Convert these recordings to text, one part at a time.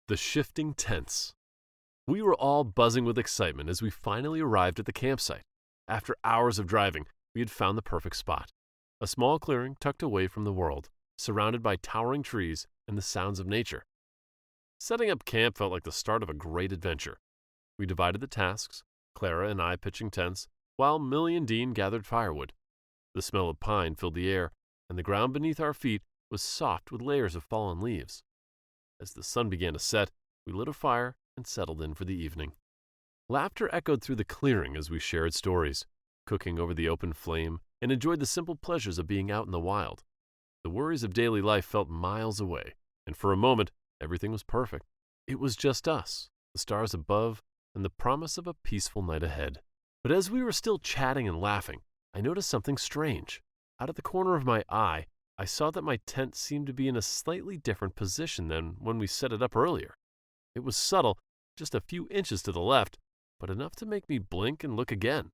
The shifting tents. We were all buzzing with excitement as we finally arrived at the campsite. After hours of driving, we had found the perfect spot. A small clearing tucked away from the world, surrounded by towering trees and the sounds of nature. Setting up camp felt like the start of a great adventure. We divided the tasks, Clara and I pitching tents, while Millie and Dean gathered firewood. The smell of pine filled the air, and the ground beneath our feet was soft with layers of fallen leaves. As the sun began to set, we lit a fire and settled in for the evening. Laughter echoed through the clearing as we shared stories, cooking over the open flame, and enjoyed the simple pleasures of being out in the wild. The worries of daily life felt miles away, and for a moment, everything was perfect. It was just us, the stars above, and the promise of a peaceful night ahead. But as we were still chatting and laughing, I noticed something strange. Out of the corner of my eye, I saw that my tent seemed to be in a slightly different position than when we set it up earlier. It was subtle, just a few inches to the left, but enough to make me blink and look again.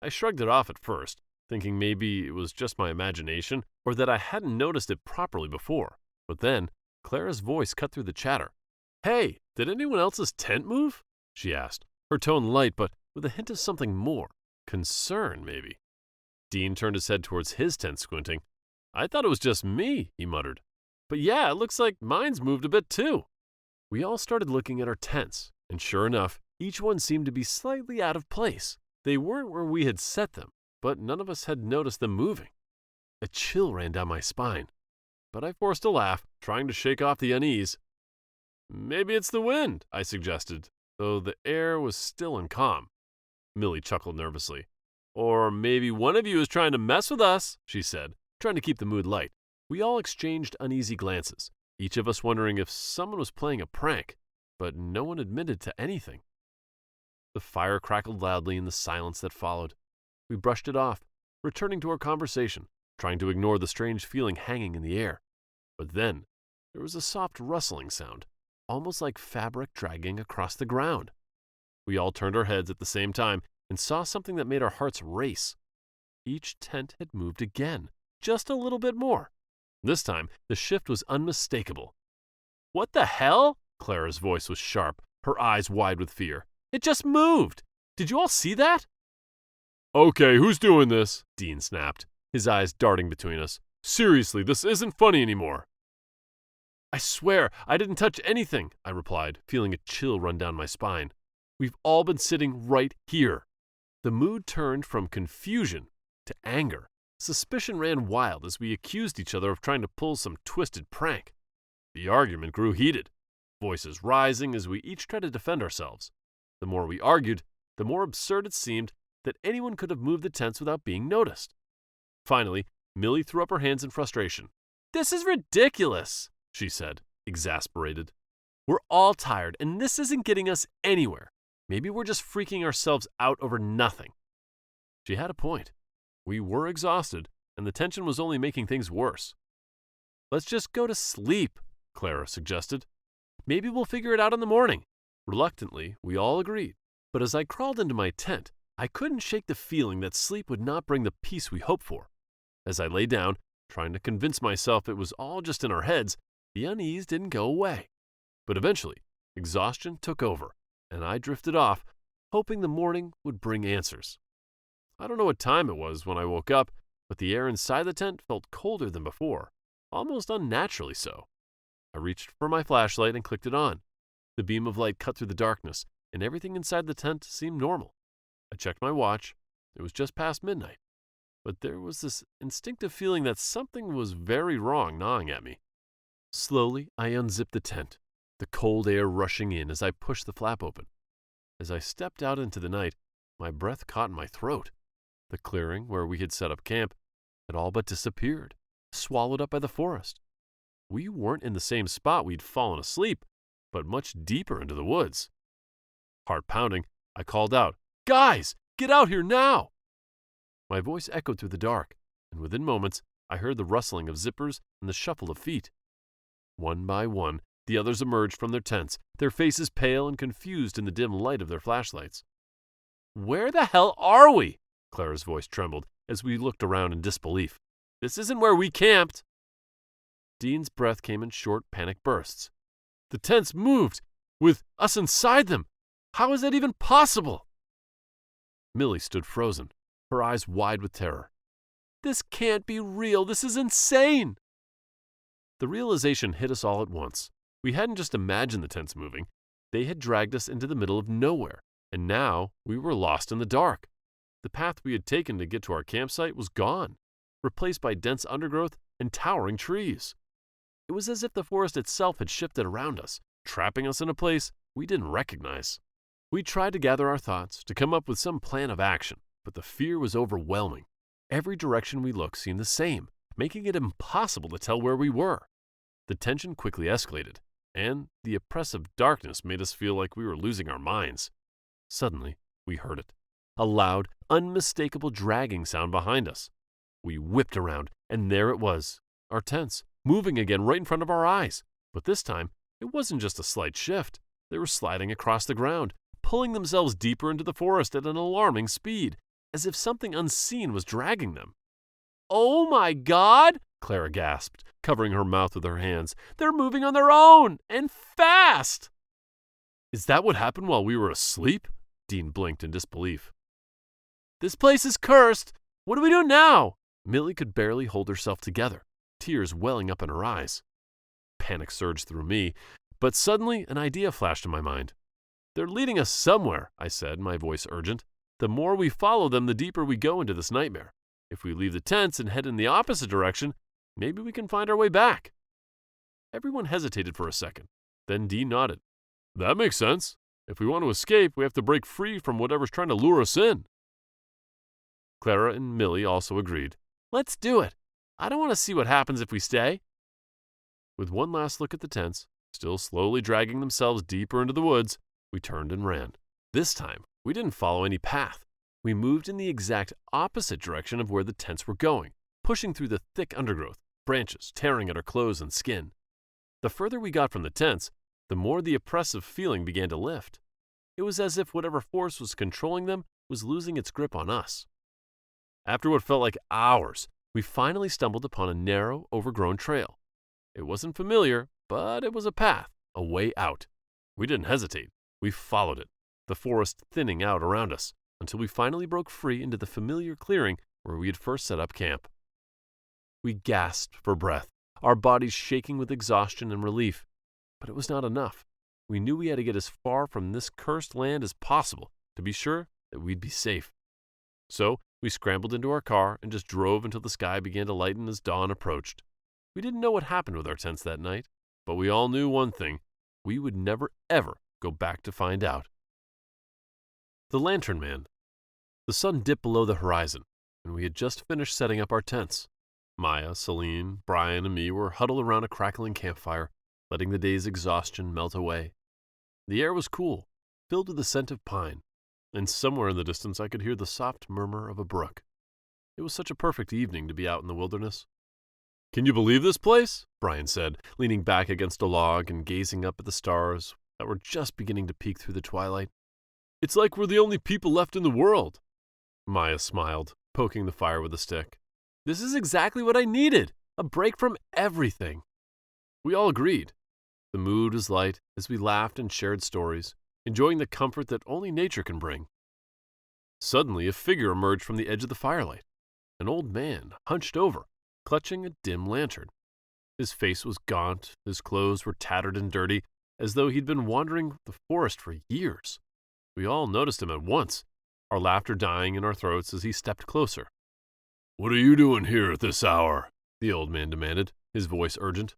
I shrugged it off at first, thinking maybe it was just my imagination or that I hadn't noticed it properly before. But then, Clara's voice cut through the chatter. "Hey, did anyone else's tent move?" she asked, her tone light but with a hint of something more. Concern, maybe. Dean turned his head towards his tent, squinting. "I thought it was just me," he muttered. "But yeah, it looks like mine's moved a bit too." We all started looking at our tents, and sure enough, each one seemed to be slightly out of place. They weren't where we had set them, but none of us had noticed them moving. A chill ran down my spine, but I forced a laugh, trying to shake off the unease. "Maybe it's the wind," I suggested, though the air was still and calm. Millie chuckled nervously. "Or maybe one of you is trying to mess with us," she said, trying to keep the mood light. We all exchanged uneasy glances, each of us wondering if someone was playing a prank, but no one admitted to anything. The fire crackled loudly in the silence that followed. We brushed it off, returning to our conversation, trying to ignore the strange feeling hanging in the air. But then, there was a soft rustling sound, almost like fabric dragging across the ground. We all turned our heads at the same time and saw something that made our hearts race. Each tent had moved again, just a little bit more. This time, the shift was unmistakable. "What the hell?" Clara's voice was sharp, her eyes wide with fear. "It just moved! Did you all see that?" "Okay, who's doing this?" Dean snapped, his eyes darting between us. "Seriously, this isn't funny anymore." "I swear, I didn't touch anything," I replied, feeling a chill run down my spine. "We've all been sitting right here." The mood turned from confusion to anger. Suspicion ran wild as we accused each other of trying to pull some twisted prank. The argument grew heated, voices rising as we each tried to defend ourselves. The more we argued, the more absurd it seemed that anyone could have moved the tents without being noticed. Finally, Millie threw up her hands in frustration. "This is ridiculous," she said, exasperated. "We're all tired, and this isn't getting us anywhere. Maybe we're just freaking ourselves out over nothing." She had a point. We were exhausted, and the tension was only making things worse. "Let's just go to sleep," Clara suggested. "Maybe we'll figure it out in the morning." Reluctantly, we all agreed. But as I crawled into my tent, I couldn't shake the feeling that sleep would not bring the peace we hoped for. As I lay down, trying to convince myself it was all just in our heads, the unease didn't go away. But eventually, exhaustion took over, and I drifted off, hoping the morning would bring answers. I don't know what time it was when I woke up, but the air inside the tent felt colder than before, almost unnaturally so. I reached for my flashlight and clicked it on. The beam of light cut through the darkness, and everything inside the tent seemed normal. I checked my watch. It was just past midnight. But there was this instinctive feeling that something was very wrong gnawing at me. Slowly, I unzipped the tent, the cold air rushing in as I pushed the flap open. As I stepped out into the night, my breath caught in my throat. The clearing where we had set up camp had all but disappeared, swallowed up by the forest. We weren't in the same spot we'd fallen asleep, but much deeper into the woods. Heart pounding, I called out, "Guys, get out here now!" My voice echoed through the dark, and within moments, I heard the rustling of zippers and the shuffle of feet. One by one, the others emerged from their tents, their faces pale and confused in the dim light of their flashlights. "Where the hell are we?" Clara's voice trembled as we looked around in disbelief. "This isn't where we camped." Dean's breath came in short, panic bursts. The tents moved, with us inside them. How is that even possible? Millie stood frozen, her eyes wide with terror. This can't be real. This is insane. The realization hit us all at once. We hadn't just imagined the tents moving. They had dragged us into the middle of nowhere, and now we were lost in the dark. The path we had taken to get to our campsite was gone, replaced by dense undergrowth and towering trees. It was as if the forest itself had shifted around us, trapping us in a place we didn't recognize. We tried to gather our thoughts, to come up with some plan of action, but the fear was overwhelming. Every direction we looked seemed the same, making it impossible to tell where we were. The tension quickly escalated, and the oppressive darkness made us feel like we were losing our minds. Suddenly, we heard it. A loud, unmistakable dragging sound behind us. We whipped around, and there it was, our tents, moving again right in front of our eyes. But this time, it wasn't just a slight shift. They were sliding across the ground, pulling themselves deeper into the forest at an alarming speed, as if something unseen was dragging them. "Oh my God!" Clara gasped, covering her mouth with her hands. "They're moving on their own, and fast!" "Is that what happened while we were asleep?" Dean blinked in disbelief. "This place is cursed! What do we do now?" Millie could barely hold herself together, tears welling up in her eyes. Panic surged through me, but suddenly an idea flashed in my mind. "They're leading us somewhere," I said, my voice urgent. "The more we follow them, the deeper we go into this nightmare. If we leave the tents and head in the opposite direction, maybe we can find our way back." Everyone hesitated for a second. Then Dean nodded. "That makes sense. If we want to escape, we have to break free from whatever's trying to lure us in." Clara and Millie also agreed. "Let's do it. I don't want to see what happens if we stay." With one last look at the tents, still slowly dragging themselves deeper into the woods, we turned and ran. This time, we didn't follow any path. We moved in the exact opposite direction of where the tents were going, pushing through the thick undergrowth, branches tearing at our clothes and skin. The further we got from the tents, the more the oppressive feeling began to lift. It was as if whatever force was controlling them was losing its grip on us. After what felt like hours, we finally stumbled upon a narrow, overgrown trail. It wasn't familiar, but it was a path, a way out. We didn't hesitate. We followed it, the forest thinning out around us, until we finally broke free into the familiar clearing where we had first set up camp. We gasped for breath, our bodies shaking with exhaustion and relief. But it was not enough. We knew we had to get as far from this cursed land as possible to be sure that we'd be safe. So we scrambled into our car and just drove until the sky began to lighten as dawn approached. We didn't know what happened with our tents that night, but we all knew one thing: we would never, ever go back to find out. The Lantern Man. The sun dipped below the horizon, and we had just finished setting up our tents. Maya, Celine, Brian, and me were huddled around a crackling campfire, letting the day's exhaustion melt away. The air was cool, filled with the scent of pine, and somewhere in the distance I could hear the soft murmur of a brook. It was such a perfect evening to be out in the wilderness. "Can you believe this place?" Brian said, leaning back against a log and gazing up at the stars that were just beginning to peek through the twilight. "It's like we're the only people left in the world." Maya smiled, poking the fire with a stick. "This is exactly what I needed, a break from everything." We all agreed. The mood was light as we laughed and shared stories, enjoying the comfort that only nature can bring. Suddenly, a figure emerged from the edge of the firelight. An old man, hunched over, clutching a dim lantern. His face was gaunt, his clothes were tattered and dirty, as though he'd been wandering the forest for years. We all noticed him at once, our laughter dying in our throats as he stepped closer. "What are you doing here at this hour?" the old man demanded, his voice urgent.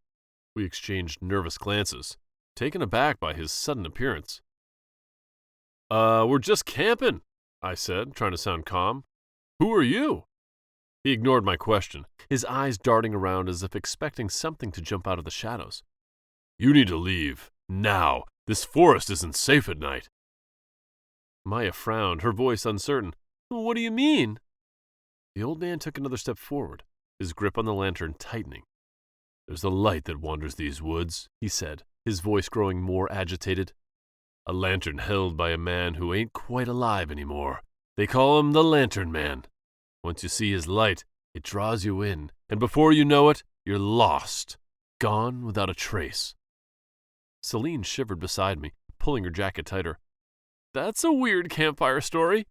We exchanged nervous glances, taken aback by his sudden appearance. We're just camping," I said, trying to sound calm. "Who are you?" He ignored my question, his eyes darting around as if expecting something to jump out of the shadows. "You need to leave, now. This forest isn't safe at night." Maya frowned, her voice uncertain. "What do you mean?" The old man took another step forward, his grip on the lantern tightening. "There's a light that wanders these woods," he said, his voice growing more agitated. "A lantern held by a man who ain't quite alive anymore. They call him the Lantern Man. Once you see his light, it draws you in, and before you know it, you're lost, gone without a trace." Celine shivered beside me, pulling her jacket tighter. "That's a weird campfire story."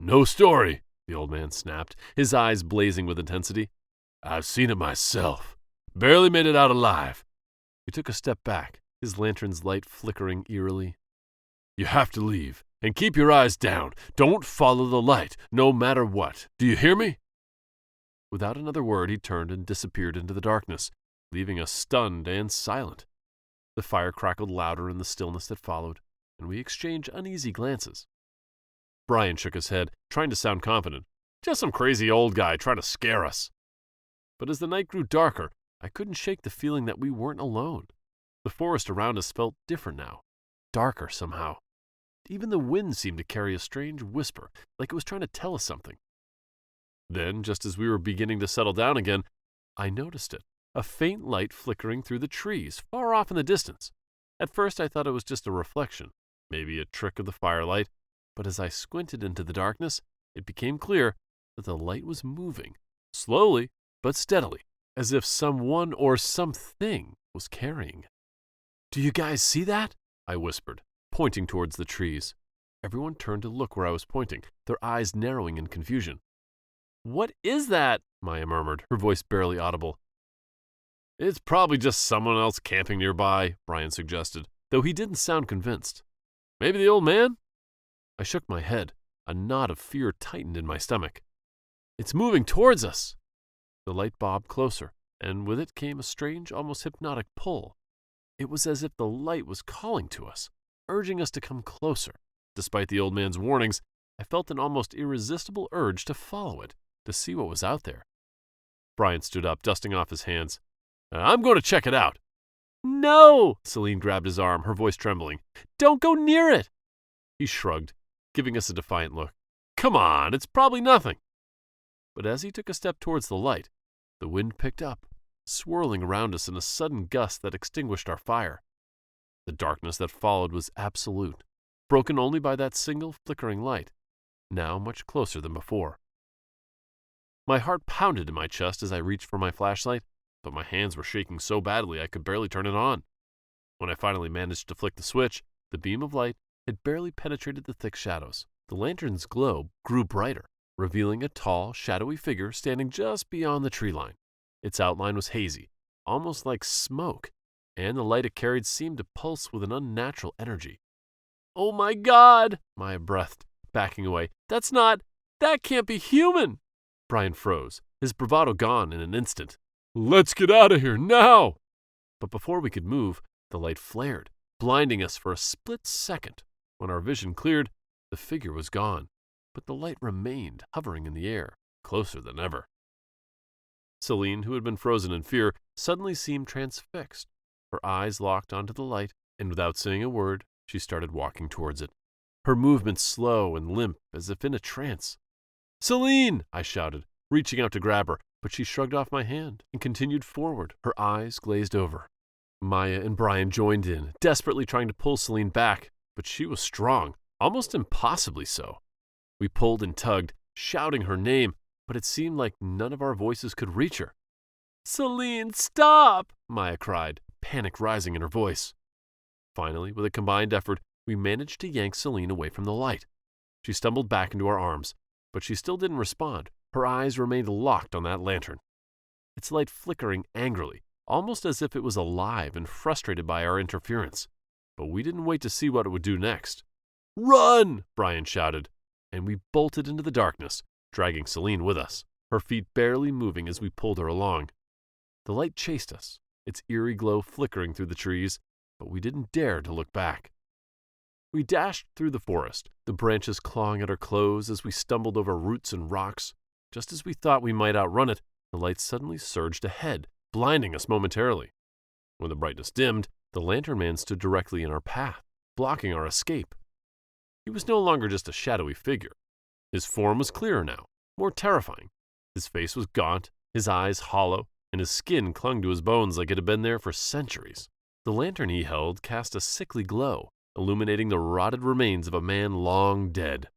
"No story," the old man snapped, his eyes blazing with intensity. "I've seen it myself. Barely made it out alive." He took a step back, his lantern's light flickering eerily. "You have to leave, and keep your eyes down. Don't follow the light, no matter what. Do you hear me?" Without another word, he turned and disappeared into the darkness, leaving us stunned and silent. The fire crackled louder in the stillness that followed, and we exchanged uneasy glances. Brian shook his head, trying to sound confident. Just some crazy old guy trying to scare us. But as the night grew darker, I couldn't shake the feeling that we weren't alone. The forest around us felt different now, darker somehow. Even the wind seemed to carry a strange whisper, like it was trying to tell us something. Then, just as we were beginning to settle down again, I noticed it, a faint light flickering through the trees, far off in the distance. At first I thought it was just a reflection, maybe a trick of the firelight, but as I squinted into the darkness, it became clear that the light was moving, slowly but steadily, as if someone or something was carrying it. "Do you guys see that?" I whispered, pointing towards the trees. Everyone turned to look where I was pointing, their eyes narrowing in confusion. "What is that?" Maya murmured, her voice barely audible. "It's probably just someone else camping nearby," Brian suggested, though he didn't sound convinced. "Maybe the old man?" I shook my head. A knot of fear tightened in my stomach. "It's moving towards us!" The light bobbed closer, and with it came a strange, almost hypnotic pull. It was as if the light was calling to us, urging us to come closer. Despite the old man's warnings, I felt an almost irresistible urge to follow it, to see what was out there. Brian stood up, dusting off his hands. "I'm going to check it out." "No!" Celine grabbed his arm, her voice trembling. "Don't go near it!" He shrugged, giving us a defiant look. "Come on, it's probably nothing." But as he took a step towards the light, the wind picked up, swirling around us in a sudden gust that extinguished our fire. The darkness that followed was absolute, broken only by that single flickering light, now much closer than before. My heart pounded in my chest as I reached for my flashlight, but my hands were shaking so badly I could barely turn it on. When I finally managed to flick the switch, the beam of light had barely penetrated the thick shadows. The lantern's glow grew brighter, revealing a tall, shadowy figure standing just beyond the tree line. Its outline was hazy, almost like smoke, and the light it carried seemed to pulse with an unnatural energy. "Oh my God!" Maya breathed, backing away. That can't be human!" Brian froze, his bravado gone in an instant. "Let's get out of here, now!" But before we could move, the light flared, blinding us for a split second. When our vision cleared, the figure was gone, but the light remained hovering in the air, closer than ever. Celine, who had been frozen in fear, suddenly seemed transfixed. Her eyes locked onto the light, and without saying a word, she started walking towards it, her movements slow and limp as if in a trance. "Celine!" I shouted, reaching out to grab her, but she shrugged off my hand and continued forward, her eyes glazed over. Maya and Brian joined in, desperately trying to pull Celine back, but she was strong, almost impossibly so. We pulled and tugged, shouting her name, but it seemed like none of our voices could reach her. "Celine, stop!" Maya cried, panic rising in her voice. Finally, with a combined effort, we managed to yank Celine away from the light. She stumbled back into our arms, but she still didn't respond. Her eyes remained locked on that lantern, its light flickering angrily, almost as if it was alive and frustrated by our interference. But we didn't wait to see what it would do next. "Run!" Brian shouted, and we bolted into the darkness, dragging Celine with us, her feet barely moving as we pulled her along. The light chased us, its eerie glow flickering through the trees, but we didn't dare to look back. We dashed through the forest, the branches clawing at our clothes as we stumbled over roots and rocks. Just as we thought we might outrun it, the light suddenly surged ahead, blinding us momentarily. When the brightness dimmed, the lantern man stood directly in our path, blocking our escape. He was no longer just a shadowy figure. His form was clearer now, more terrifying. His face was gaunt, his eyes hollow, and his skin clung to his bones like it had been there for centuries. The lantern he held cast a sickly glow, illuminating the rotted remains of a man long dead.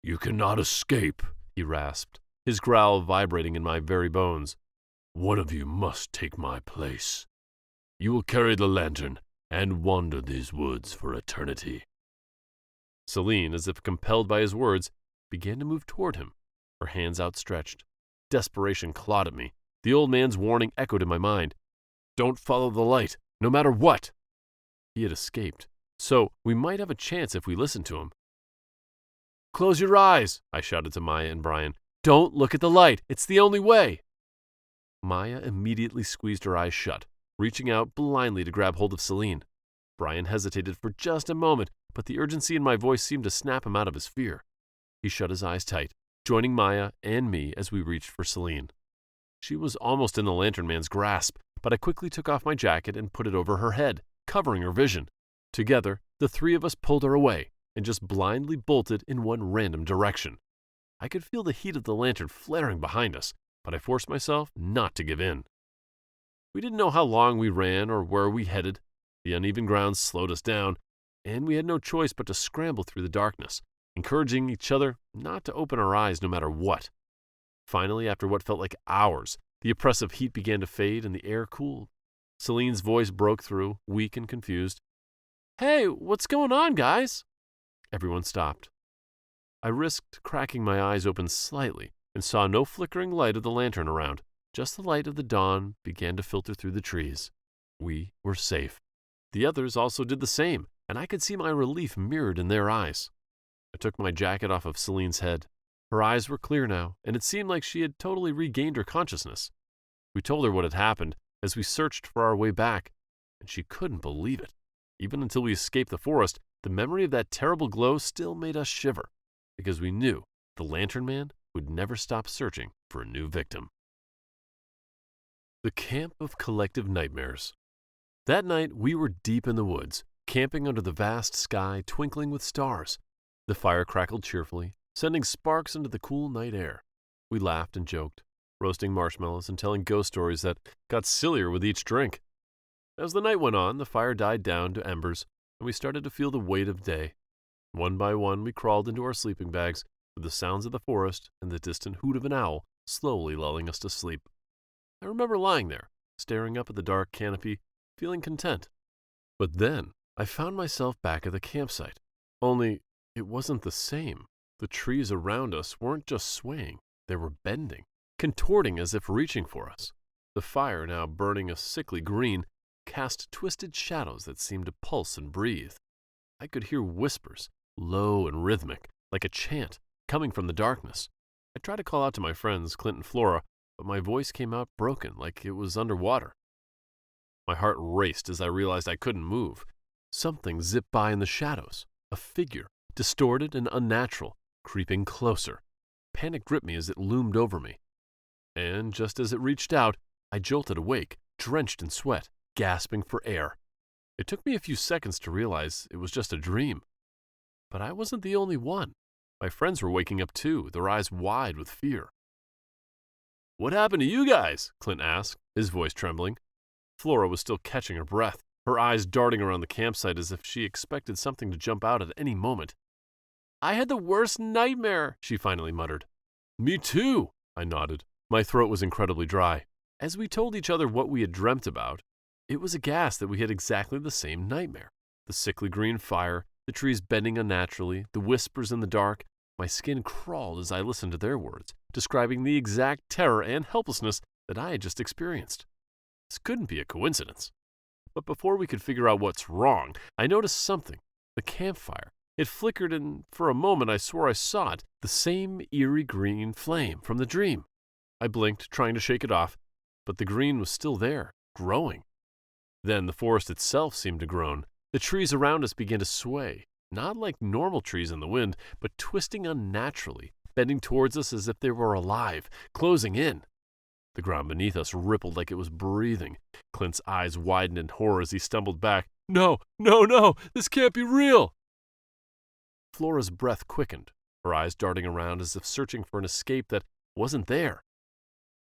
"You cannot escape," he rasped, his growl vibrating in my very bones. "One of you must take my place. You will carry the lantern, and wander these woods for eternity." Celine, as if compelled by his words, began to move toward him, her hands outstretched. Desperation clawed at me. The old man's warning echoed in my mind. Don't follow the light, no matter what. He had escaped, so we might have a chance if we listened to him. "Close your eyes," I shouted to Maya and Brian. "Don't look at the light. It's the only way." Maya immediately squeezed her eyes shut, reaching out blindly to grab hold of Celine. Brian hesitated for just a moment, but the urgency in my voice seemed to snap him out of his fear. He shut his eyes tight, joining Maya and me as we reached for Celine. She was almost in the lantern man's grasp, but I quickly took off my jacket and put it over her head, covering her vision. Together, the three of us pulled her away and just blindly bolted in one random direction. I could feel the heat of the lantern flaring behind us, but I forced myself not to give in. We didn't know how long we ran or where we headed. The uneven ground slowed us down, and we had no choice but to scramble through the darkness, encouraging each other not to open our eyes no matter what. Finally, after what felt like hours, the oppressive heat began to fade and the air cooled. Celine's voice broke through, weak and confused. "Hey, what's going on, guys?" Everyone stopped. I risked cracking my eyes open slightly and saw no flickering light of the lantern around. Just the light of the dawn began to filter through the trees. We were safe. The others also did the same, and I could see my relief mirrored in their eyes. I took my jacket off of Celine's head. Her eyes were clear now, and it seemed like she had totally regained her consciousness. We told her what had happened as we searched for our way back, and she couldn't believe it. Even until we escaped the forest, the memory of that terrible glow still made us shiver, because we knew the Lantern Man would never stop searching for a new victim. The Camp of Collective Nightmares. That night, we were deep in the woods, camping under the vast sky twinkling with stars. The fire crackled cheerfully, sending sparks into the cool night air. We laughed and joked, roasting marshmallows and telling ghost stories that got sillier with each drink. As the night went on, the fire died down to embers, and we started to feel the weight of day. One by one, we crawled into our sleeping bags, with the sounds of the forest and the distant hoot of an owl slowly lulling us to sleep. I remember lying there, staring up at the dark canopy, feeling content. But then, I found myself back at the campsite. Only, it wasn't the same. The trees around us weren't just swaying, they were bending, contorting as if reaching for us. The fire, now burning a sickly green, cast twisted shadows that seemed to pulse and breathe. I could hear whispers, low and rhythmic, like a chant, coming from the darkness. I tried to call out to my friends, Clint and Flora, but my voice came out broken, like it was underwater. My heart raced as I realized I couldn't move. Something zipped by in the shadows, a figure, distorted and unnatural, creeping closer. Panic gripped me as it loomed over me. And just as it reached out, I jolted awake, drenched in sweat, gasping for air. It took me a few seconds to realize it was just a dream. But I wasn't the only one. My friends were waking up too, their eyes wide with fear. "What happened to you guys?" Clint asked, his voice trembling. Flora was still catching her breath, her eyes darting around the campsite as if she expected something to jump out at any moment. "I had the worst nightmare," she finally muttered. "Me too," I nodded. My throat was incredibly dry. As we told each other what we had dreamt about, it was a gas that we had exactly the same nightmare. The sickly green fire, the trees bending unnaturally, the whispers in the dark. My skin crawled as I listened to their words, describing the exact terror and helplessness that I had just experienced. This couldn't be a coincidence. But before we could figure out what's wrong, I noticed something. The campfire. It flickered, and for a moment I swore I saw it, the same eerie green flame from the dream. I blinked, trying to shake it off, but the green was still there, growing. Then the forest itself seemed to groan. The trees around us began to sway, not like normal trees in the wind, but twisting unnaturally, bending towards us as if they were alive, closing in. The ground beneath us rippled like it was breathing. Clint's eyes widened in horror as he stumbled back. "No, no, no! This can't be real!" Flora's breath quickened, her eyes darting around as if searching for an escape that wasn't there.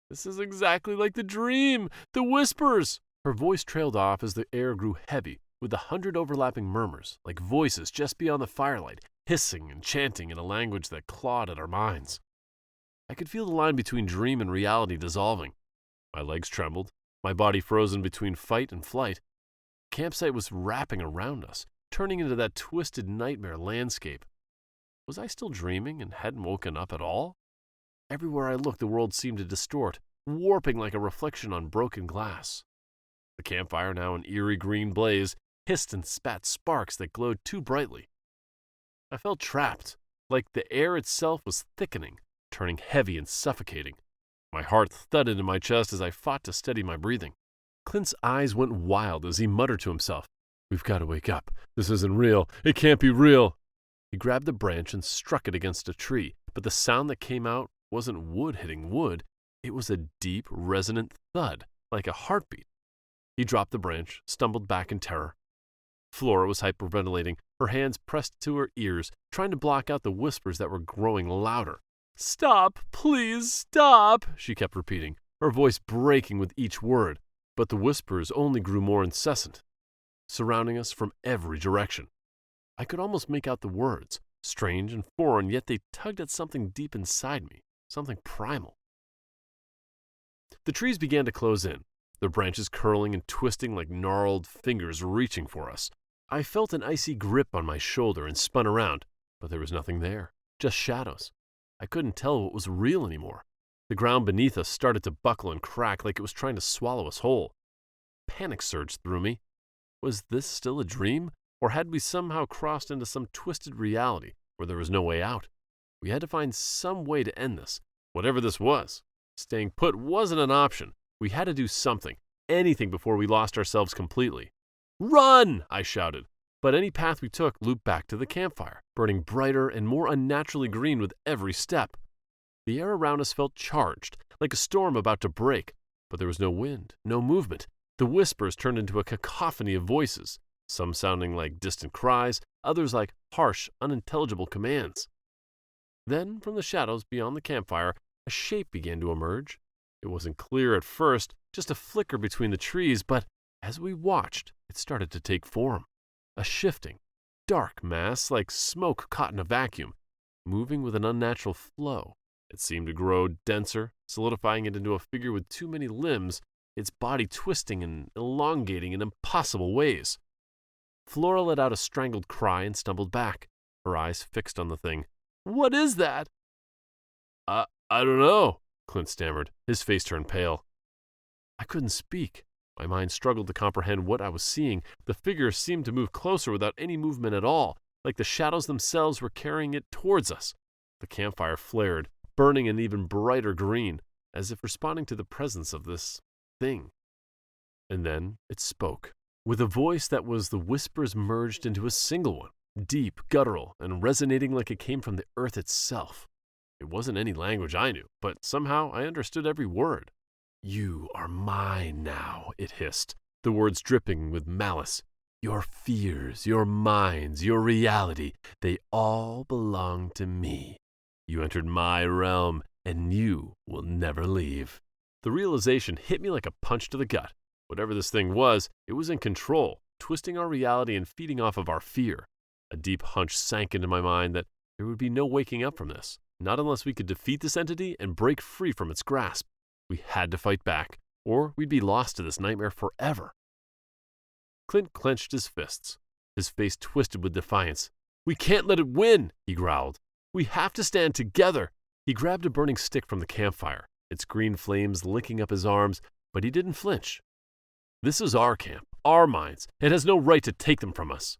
"This is exactly like the dream! The whispers!" Her voice trailed off as the air grew heavy with 100 overlapping murmurs, like voices just beyond the firelight, hissing and chanting in a language that clawed at our minds. I could feel the line between dream and reality dissolving. My legs trembled, my body frozen between fight and flight. campsite was wrapping around us, turning into that twisted nightmare landscape. Was I still dreaming and hadn't woken up at all? Everywhere I looked, the world seemed to distort, warping like a reflection on broken glass. The campfire, now an eerie green blaze, hissed and spat sparks that glowed too brightly. I felt trapped, like the air itself was thickening, turning heavy and suffocating. My heart thudded in my chest as I fought to steady my breathing. Clint's eyes went wild as he muttered to himself, "We've got to wake up. This isn't real. It can't be real." He grabbed a branch and struck it against a tree, but the sound that came out wasn't wood hitting wood. It was a deep, resonant thud, like a heartbeat. He dropped the branch, stumbled back in terror. Flora was hyperventilating, her hands pressed to her ears, trying to block out the whispers that were growing louder. "Stop, please, stop," she kept repeating, her voice breaking with each word, but the whispers only grew more incessant, surrounding us from every direction. I could almost make out the words, strange and foreign, yet they tugged at something deep inside me, something primal. The trees began to close in, their branches curling and twisting like gnarled fingers reaching for us. I felt an icy grip on my shoulder and spun around, but there was nothing there, just shadows. I couldn't tell what was real anymore. The ground beneath us started to buckle and crack like it was trying to swallow us whole. Panic surged through me. Was this still a dream, or had we somehow crossed into some twisted reality where there was no way out? We had to find some way to end this, whatever this was. Staying put wasn't an option. We had to do something, anything before we lost ourselves completely. "Run!" I shouted. But any path we took looped back to the campfire, burning brighter and more unnaturally green with every step. The air around us felt charged, like a storm about to break, but there was no wind, no movement. The whispers turned into a cacophony of voices, some sounding like distant cries, others like harsh, unintelligible commands. Then, from the shadows beyond the campfire, a shape began to emerge. It wasn't clear at first, just a flicker between the trees, but as we watched, it started to take form. A shifting, dark mass like smoke caught in a vacuum, moving with an unnatural flow. It seemed to grow denser, solidifying it into a figure with too many limbs, its body twisting and elongating in impossible ways. Flora let out a strangled cry and stumbled back, her eyes fixed on the thing. "What is that?" I don't know," Clint stammered, his face turned pale. I couldn't speak. My mind struggled to comprehend what I was seeing. The figure seemed to move closer without any movement at all, like the shadows themselves were carrying it towards us. The campfire flared, burning an even brighter green, as if responding to the presence of this thing. And then it spoke, with a voice that was the whispers merged into a single one, deep, guttural, and resonating like it came from the earth itself. It wasn't any language I knew, but somehow I understood every word. "You are mine now," it hissed, the words dripping with malice. "Your fears, your minds, your reality, they all belong to me. You entered my realm, and you will never leave." The realization hit me like a punch to the gut. Whatever this thing was, it was in control, twisting our reality and feeding off of our fear. A deep hunch sank into my mind that there would be no waking up from this, not unless we could defeat this entity and break free from its grasp. We had to fight back, or we'd be lost to this nightmare forever. Clint clenched his fists, his face twisted with defiance. "We can't let it win," he growled. "We have to stand together." He grabbed a burning stick from the campfire, its green flames licking up his arms, but he didn't flinch. "This is our camp, our minds. It has no right to take them from us."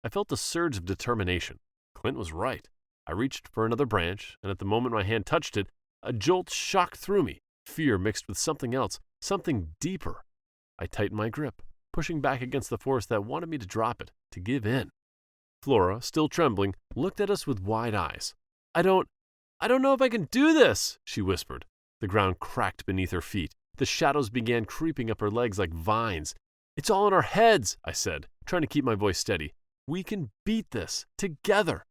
I felt a surge of determination. Clint was right. I reached for another branch, and at the moment my hand touched it, a jolt shocked through me, fear mixed with something else, something deeper. I tightened my grip, pushing back against the force that wanted me to drop it, to give in. Flora, still trembling, looked at us with wide eyes. I don't know if I can do this," she whispered. The ground cracked beneath her feet. The shadows began creeping up her legs like vines. "It's all in our heads," I said, trying to keep my voice steady. "We can beat this, together."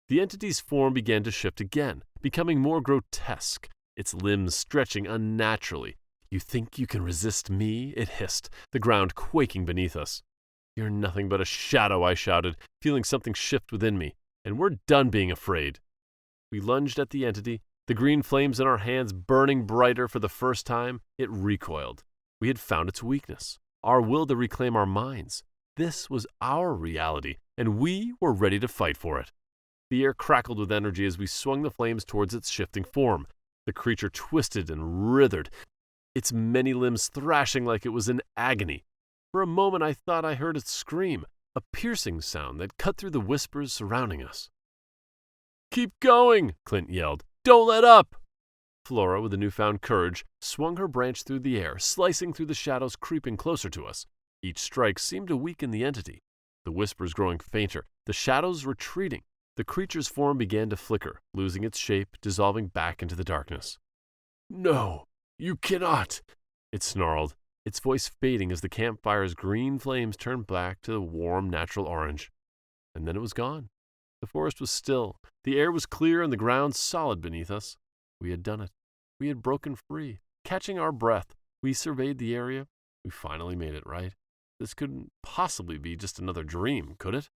The entity's form began to shift again, becoming more grotesque, its limbs stretching unnaturally. "You think you can resist me?" it hissed, the ground quaking beneath us. "You're nothing but a shadow," I shouted, feeling something shift within me. "And we're done being afraid." We lunged at the entity, the green flames in our hands burning brighter for the first time. It recoiled. We had found its weakness. our will to reclaim our minds. This was our reality, and we were ready to fight for it. The air crackled with energy as we swung the flames towards its shifting form. The creature twisted and writhed, its many limbs thrashing like it was in agony. For a moment I thought I heard it scream, a piercing sound that cut through the whispers surrounding us. "Keep going!" Clint yelled. "Don't let up!" Flora, with a newfound courage, swung her branch through the air, slicing through the shadows creeping closer to us. Each strike seemed to weaken the entity. The whispers growing fainter, the shadows retreating. The creature's form began to flicker, losing its shape, dissolving back into the darkness. "No, you cannot!" it snarled, its voice fading as the campfire's green flames turned back to the warm, natural orange. And then it was gone. The forest was still, the air was clear, and the ground solid beneath us. We had done it. We had broken free. Catching our breath, we surveyed the area. We finally made it, right? This couldn't possibly be just another dream, could it?